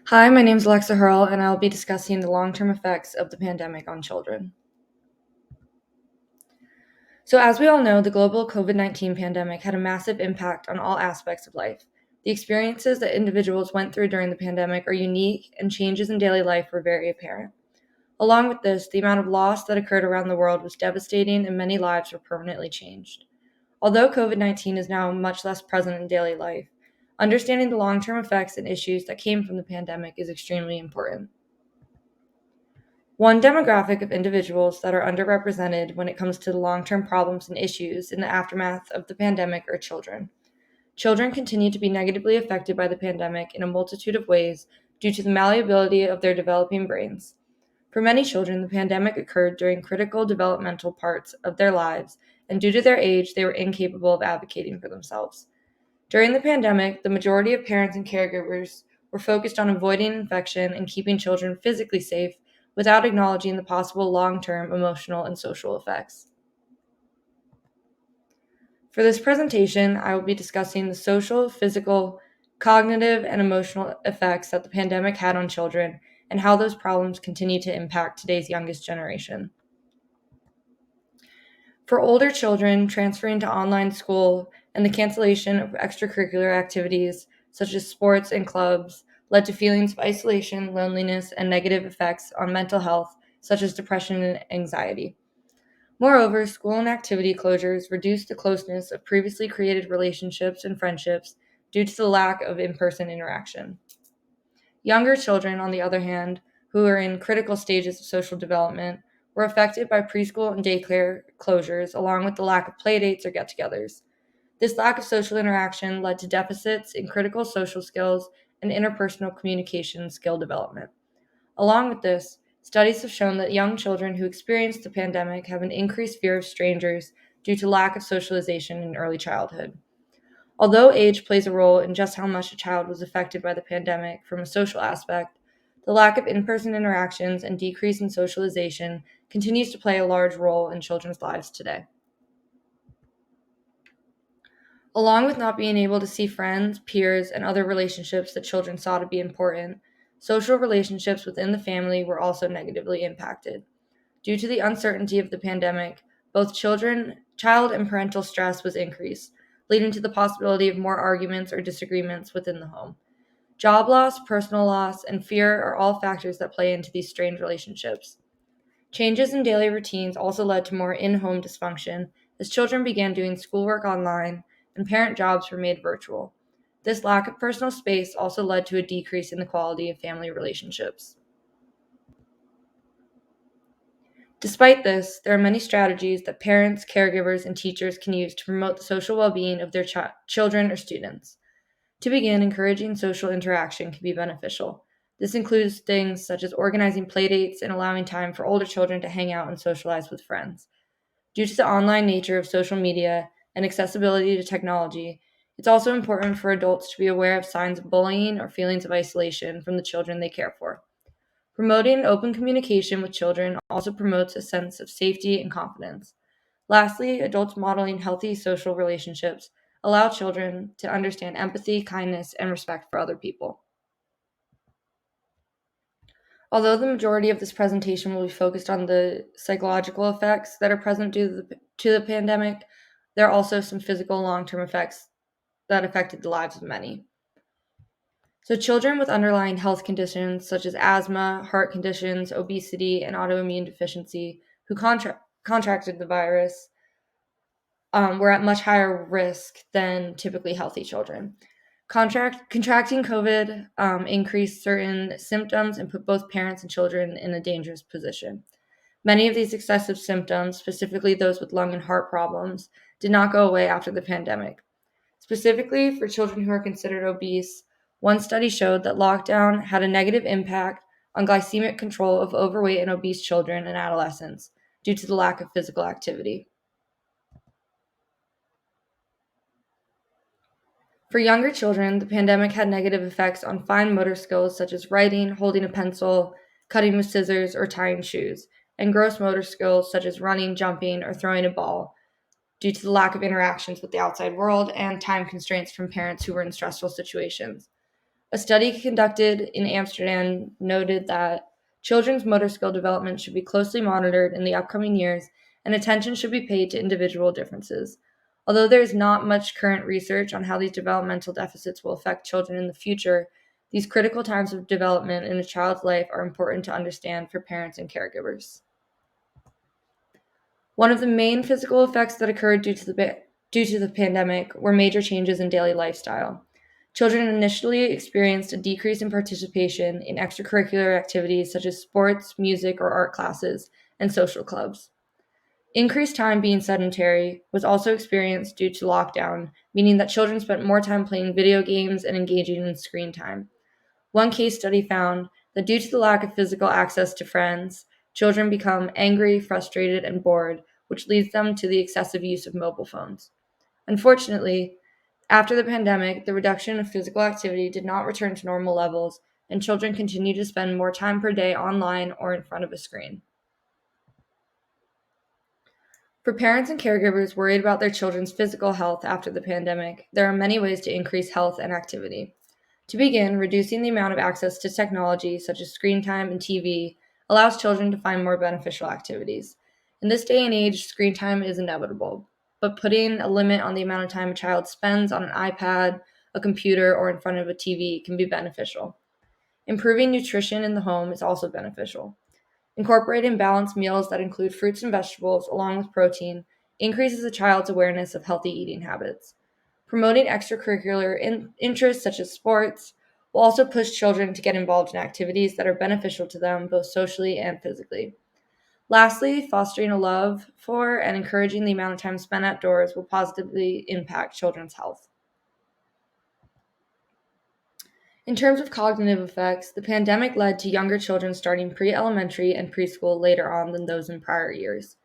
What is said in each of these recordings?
Hi, my name is Alexa Hurl, and I'll be discussing the long-term effects of the pandemic on children. So, as we all know, the global COVID-19 pandemic had a massive impact on all aspects of life. The experiences that individuals went through during the pandemic are unique, and changes in daily life were very apparent. Along with this, the amount of loss that occurred around the world was devastating, and many lives were permanently changed. Although COVID 19 is now much less present in daily life, understanding the long term effects and issues that came from the pandemic is extremely important. One demographic of individuals that are underrepresented when it comes to the long term problems and issues in the aftermath of the pandemic are children. Children continue to be negatively affected by the pandemic in a multitude of ways due to the malleability of their developing brains. For many children, the pandemic occurred during critical developmental parts of their lives, and due to their age, they were incapable of advocating for themselves. During the pandemic, the majority of parents and caregivers were focused on avoiding infection and keeping children physically safe without acknowledging the possible long term emotional and social effects. For this presentation, I will be discussing the social, physical, cognitive, and emotional effects that the pandemic had on children and how those problems continue to impact today's youngest generation. For older children, transferring to online school and the cancellation of extracurricular activities such as sports and clubs led to feelings of isolation, loneliness, and negative effects on mental health, such as depression and anxiety. Moreover, school and activity closures reduced the closeness of previously created relationships and friendships due to the lack of in person interaction. Younger children, on the other hand, who are in critical stages of social development, were affected by preschool and daycare closures, along with the lack of playdates or get togethers. This lack of social interaction led to deficits in critical social skills and interpersonal communication skill development. Along with this, studies have shown that young children who experience the pandemic have an increased fear of strangers due to lack of socialization in early childhood. Although age plays a role in just how much a child was affected by the pandemic from a social aspect, the lack of in person interactions and decrease in socialization continues to play a large role in children's lives today. Along with not being able to see friends, peers, and other relationships that children saw to be important, social relationships within the family were also negatively impacted. Due to the uncertainty of the pandemic, both child and parental stress was increased, leading to the possibility of more arguments or disagreements within the home. Job loss, personal loss, and fear are all factors that play into these strained relationships. Changes in daily routines also led to more in home dysfunction as children began doing schoolwork online and parent jobs were made virtual. This lack of personal space also led to a decrease in the quality of family relationships. Despite this, there are many strategies that parents, caregivers, and teachers can use to promote the social well being of their children or students. To begin, encouraging social interaction can be beneficial. This includes things such as organizing playdates and allowing time for older children to hang out and socialize with friends. Due to the online nature of social media and accessibility to technology, it's also important for adults to be aware of signs of bullying or feelings of isolation from the children they care for. Promoting open communication with children also promotes a sense of safety and confidence. Lastly, adults modeling healthy social relationships allow children to understand empathy, kindness, and respect for other people. Although the majority of this presentation will be focused on the psychological effects that are present due to the pandemic, there are also some physical long term effects that affected the lives of many. So, children with underlying health conditions such as asthma, heart conditions, obesity, and autoimmune deficiency who contracted the virus were at much higher risk than typically healthy children. Contracting COVID increased certain symptoms and put both parents and children in a dangerous position. Many of these excessive symptoms, specifically those with lung and heart problems, did not go away after the pandemic. Specifically for children who are considered obese, one study showed that lockdown had a negative impact on glycemic control of overweight and obese children and adolescents due to the lack of physical activity. For younger children, the pandemic had negative effects on fine motor skills such as writing, holding a pencil, cutting with scissors, or tying shoes, and gross motor skills such as running, jumping, or throwing a ball due to the lack of interactions with the outside world and time constraints from parents who were in stressful situations. A study conducted in Amsterdam noted that children's motor skill development should be closely monitored in the upcoming years, and attention should be paid to individual differences. Although there is not much current research on how these developmental deficits will affect children in the future, these critical times of development in a child's life are important to understand for parents and caregivers. One of the main physical effects that occurred due to the pandemic were major changes in daily lifestyle. Children initially experienced a decrease in participation in extracurricular activities such as sports, music, or art classes, and social clubs. Increased time being sedentary was also experienced due to lockdown, meaning that children spent more time playing video games and engaging in screen time. One case study found that due to the lack of physical access to friends, children become angry, frustrated, and bored, which leads them to the excessive use of mobile phones. Unfortunately, after the pandemic, the reduction of physical activity did not return to normal levels, and children continue to spend more time per day online or in front of a screen. For parents and caregivers worried about their children's physical health after the pandemic, there are many ways to increase health and activity. To begin, reducing the amount of access to technology, such as screen time and TV, allows children to find more beneficial activities. In this day and age, screen time is inevitable, but putting a limit on the amount of time a child spends on an iPad, a computer, or in front of a TV can be beneficial. Improving nutrition in the home is also beneficial. Incorporating balanced meals that include fruits and vegetables along with protein increases a child's awareness of healthy eating habits. Promoting extracurricular interests such as sports will also push children to get involved in activities that are beneficial to them both socially and physically. Lastly, fostering a love for and encouraging the amount of time spent outdoors will positively impact children's health. In terms of cognitive effects, the pandemic led to younger children starting pre elementary and preschool later on than those in prior years.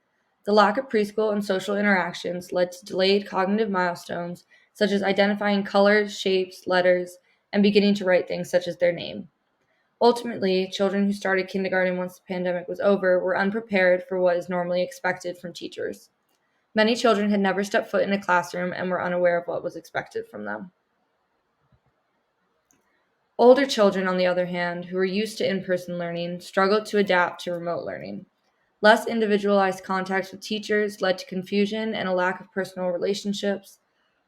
The lack of preschool and social interactions led to delayed cognitive milestones, such as identifying colors, shapes, letters, and beginning to write things such as their name. Ultimately, children who started kindergarten once the pandemic was over were unprepared for what is normally expected from teachers. Many children had never stepped foot in a classroom and were unaware of what was expected from them. Older children, on the other hand, who were used to in person learning, struggled to adapt to remote learning. Less individualized contacts with teachers led to confusion and a lack of personal relationships.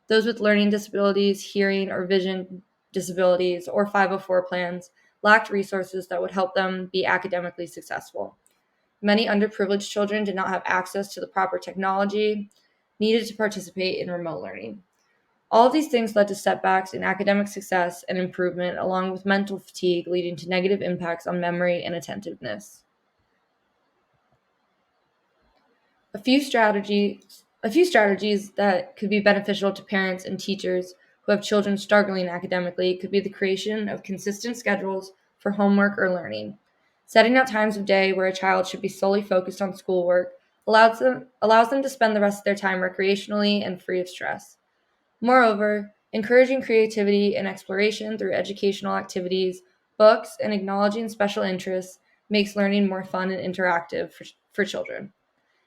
Those with learning disabilities, hearing or vision disabilities, or 504 plans lacked resources that would help them be academically successful. Many underprivileged children did not have access to the proper technology needed to participate in remote learning. All of these things led to setbacks in academic success and improvement, along with mental fatigue, leading to negative impacts on memory and attentiveness. A few strategies that could be beneficial to parents and teachers who have children struggling academically could be the creation of consistent schedules for homework or learning. Setting out times of day where a child should be solely focused on schoolwork allows them to spend the rest of their time recreationally and free of stress. Moreover, encouraging creativity and exploration through educational activities, books, and acknowledging special interests makes learning more fun and interactive for children.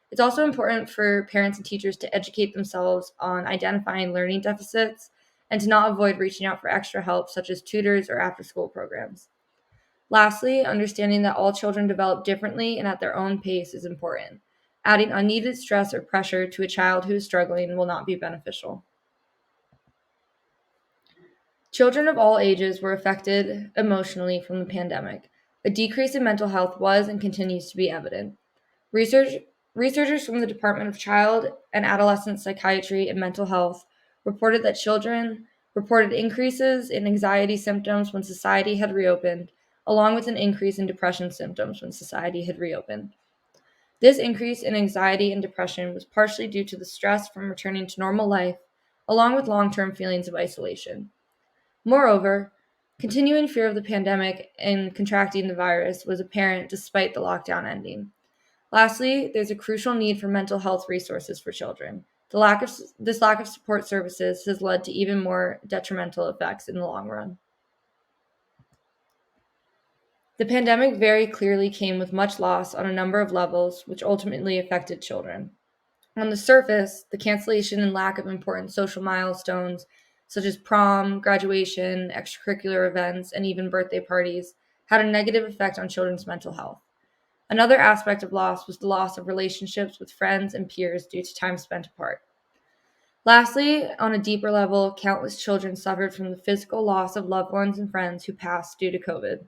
It's also important for parents and teachers to educate themselves on identifying learning deficits and to not avoid reaching out for extra help, such as tutors or after school programs. Lastly, understanding that all children develop differently and at their own pace is important. Adding unneeded stress or pressure to a child who is struggling will not be beneficial. Children of all ages were affected emotionally from the pandemic. A decrease in mental health was and continues to be evident. Research, Researchers from the Department of Child and Adolescent Psychiatry and Mental Health reported that children reported increases in anxiety symptoms when society had reopened, along with an increase in depression symptoms when society had reopened. This increase in anxiety and depression was partially due to the stress from returning to normal life, along with long term feelings of isolation. Moreover, continuing fear of the pandemic and contracting the virus was apparent despite the lockdown ending. Lastly, there's a crucial need for mental health resources for children. This lack of support services has led to even more detrimental effects in the long run. The pandemic very clearly came with much loss on a number of levels, which ultimately affected children. On the surface, the cancellation and lack of important social milestones, such as prom, graduation, extracurricular events, and even birthday parties, had a negative effect on children's mental health. Another aspect of loss was the loss of relationships with friends and peers due to time spent apart. Lastly, on a deeper level, countless children suffered from the physical loss of loved ones and friends who passed due to COVID.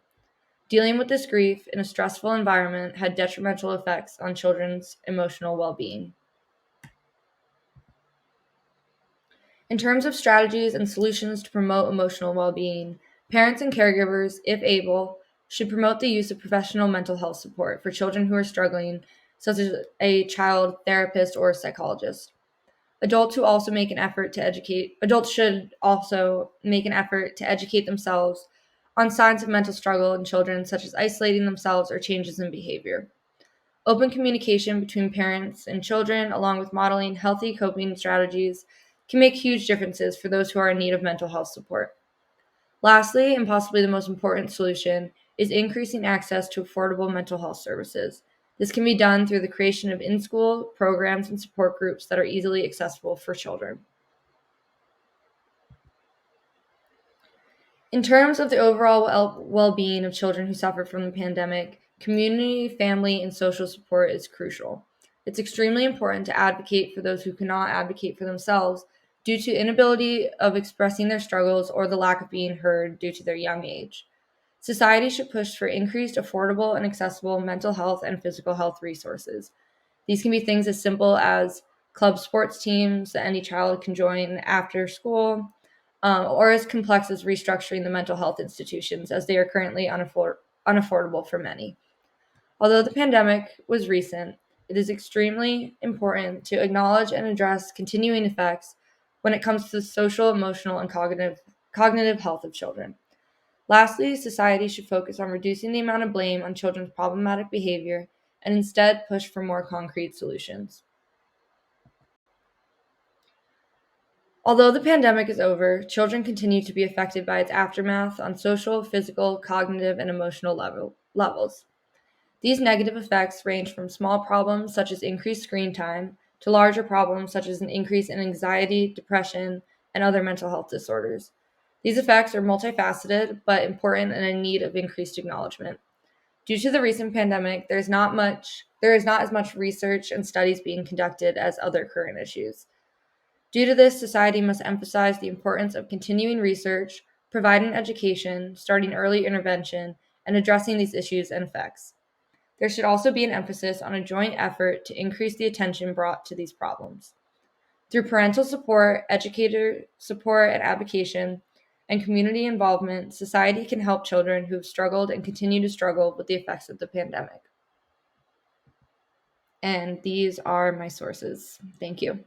Dealing with this grief in a stressful environment had detrimental effects on children's emotional well being. In terms of strategies and solutions to promote emotional well being, parents and caregivers, if able, should promote the use of professional mental health support for children who are struggling, such as a child therapist or a psychologist. Adults should also make an effort to educate themselves on signs of mental struggle in children, such as isolating themselves or changes in behavior. Open communication between parents and children, along with modeling healthy coping strategies, can make huge differences for those who are in need of mental health support. Lastly, and possibly the most important solution, is increasing access to affordable mental health services. This can be done through the creation of in school programs and support groups that are easily accessible for children. In terms of the overall well being of children who suffer from the pandemic, community, family, and social support is crucial. It's extremely important to advocate for those who cannot advocate for themselves due to inability of expressing their struggles or the lack of being heard due to their young age. Society should push for increased affordable and accessible mental health and physical health resources. These can be things as simple as club sports teams that any child can join after school, or as complex as restructuring the mental health institutions as they are currently unaffordable for many. Although the pandemic was recent, it is extremely important to acknowledge and address continuing effects when it comes to the social, emotional, and cognitive health of children. Lastly, society should focus on reducing the amount of blame on children's problematic behavior and instead push for more concrete solutions. Although the pandemic is over, children continue to be affected by its aftermath on social, physical, cognitive, and emotional levels. These negative effects range from small problems such as increased screen time to larger problems such as an increase in anxiety, depression, and other mental health disorders. These effects are multifaceted but important and in need of increased acknowledgement. Due to the recent pandemic, there is not as much research and studies being conducted as other current issues. Due to this, society must emphasize the importance of continuing research, providing education, starting early intervention, and addressing these issues and effects. There should also be an emphasis on a joint effort to increase the attention brought to these problems. Through parental support, educator support and advocacy, and community involvement, society can help children who have struggled and continue to struggle with the effects of the pandemic. And these are my sources. Thank you.